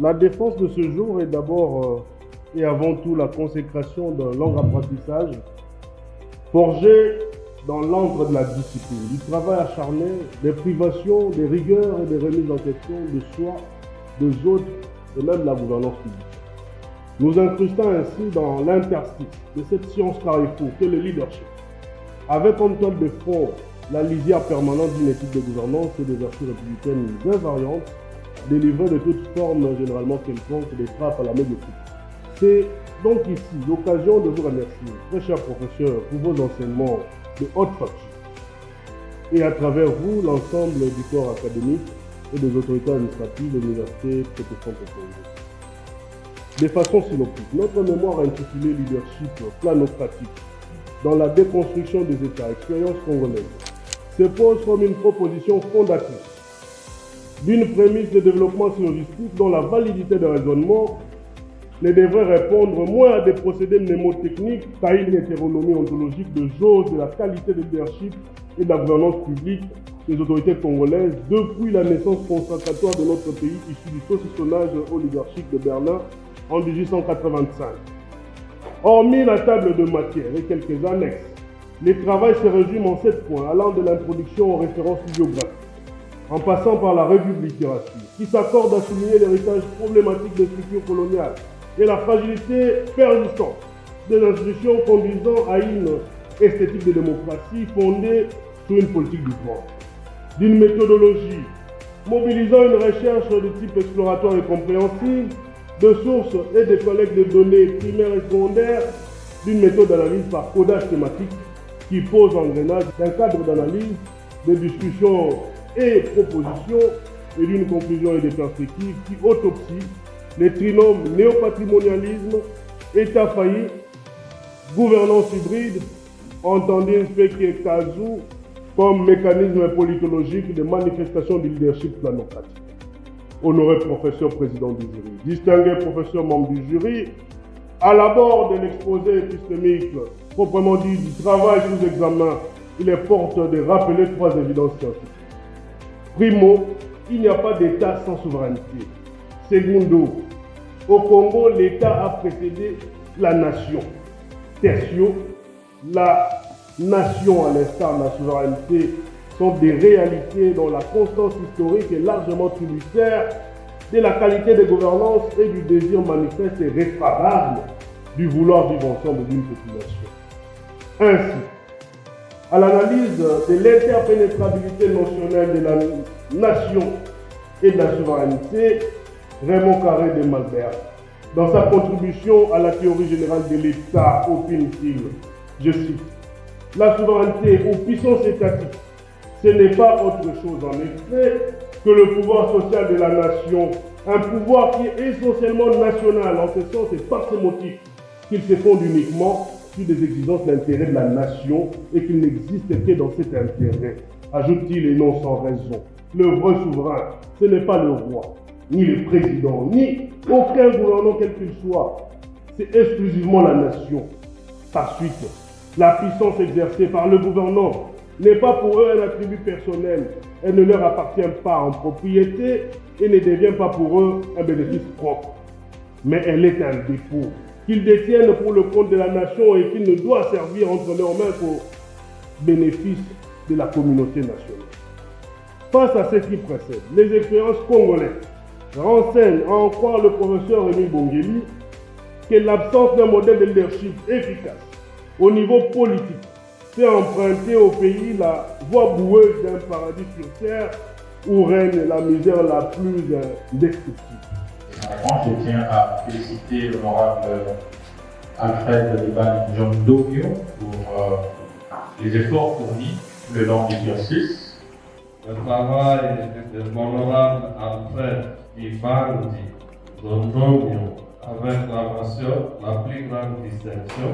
La défense de ce jour est d'abord et avant tout la consécration d'un long apprentissage forgé dans l'encre de la discipline, du travail acharné, des privations, des rigueurs et des remises en question de soi, des autres et même de la gouvernance publique. Nous incrustons ainsi dans l'interstice de cette science carrefour qu'est le leadership, avec en toile de fond la lisière permanente d'une éthique de gouvernance et des vertus républicaines invariantes, délivrées de toute forme généralement quelconque des frappes à la médiocrité. C'est donc ici l'occasion de vous remercier, très chers professeurs, pour vos enseignements de haute facture. Et à travers vous, l'ensemble du corps académique et des autorités administratives de l'université protestantes au Congo. De façon synoptique, notre mémoire intitulée Leadership planocratique dans la déconstruction des États, expérience congolaise, se pose comme une proposition fondatrice d'une prémisse de développement syllogistique dont la validité de raisonnement ne devrait répondre moins à des procédés mnémotechniques qu'à une hétéronomie ontologique de jauge de la qualité de leadership et de la gouvernance publique des autorités congolaises depuis la naissance concentratoire de notre pays issu du saucissonnage oligarchique de Berlin en 1885. Hormis la table de matière et quelques annexes, les travaux se résument en 7 points, allant de l'introduction aux références bibliographiques, en passant par la républicaration, qui s'accorde à souligner l'héritage problématique des structures coloniales et la fragilité persistante des institutions conduisant à une esthétique de démocratie fondée sur une politique du pouvoir, d'une méthodologie mobilisant une recherche de type exploratoire et compréhensive, de sources et de collectes de données primaires et secondaires, d'une méthode d'analyse par codage thématique qui pose l'engrenage d'un cadre d'analyse, de discussions et propositions et d'une conclusion et des perspectives qui autopsie les trinômes néopatrimonialisme, État failli, gouvernance hybride, entendez Mpeke Kazu comme mécanisme politologique de manifestation du leadership planocratique. Honoré professeur président du jury, distingué professeur membre du jury, à l'abord de l'exposé épistémique, proprement dit du travail sous examen, il est porte de rappeler 3 évidences scientifiques. Primo, il n'y a pas d'État sans souveraineté. Secondo, au Congo, l'État a précédé la nation. Tertio, la nation, à l'instar de la souveraineté, sont des réalités dont la constance historique est largement tributaire de la qualité de gouvernance et du désir manifeste et réfragable du vouloir vivre ensemble d'une population. Ainsi, à l'analyse de l'interpénétrabilité notionnelle de la nation et de la souveraineté, Raymond Carré de Malbert, dans sa contribution à la théorie générale de l'État, opine-t-il, je cite, « La souveraineté ou puissance étatique, ce n'est pas autre chose en effet que le pouvoir social de la nation, un pouvoir qui est essentiellement national, en ce sens et par ses motifs, qu'il se fonde uniquement sur des exigences d'intérêt de la nation et qu'il n'existe que dans cet intérêt. » Ajoute-t-il et non sans raison. Le vrai souverain, ce n'est pas le roi, ni le président, ni aucun gouvernant quel qu'il soit. C'est exclusivement la nation. Par suite, la puissance exercée par le gouvernant n'est pas pour eux un attribut personnel. Elle ne leur appartient pas en propriété et ne devient pas pour eux un bénéfice propre. Mais elle est un dépôt qu'ils détiennent pour le compte de la nation et qu'il ne doit servir entre leurs mains qu'au bénéfice de la communauté nationale. Face à ce qui précède, les expériences congolaises renseignent, à en croire le professeur Rémi Bongeli, que l'absence d'un modèle de leadership efficace au niveau politique fait emprunter au pays la voie boueuse d'un paradis sur terre où règne la misère la plus indescriptible. Je tiens à féliciter l'honorable Alfred Liban John Dogio pour les efforts fournis le long du cursus. Le travail de l'honorable Alfred Liban John Dogio avec la mention la plus grande distinction.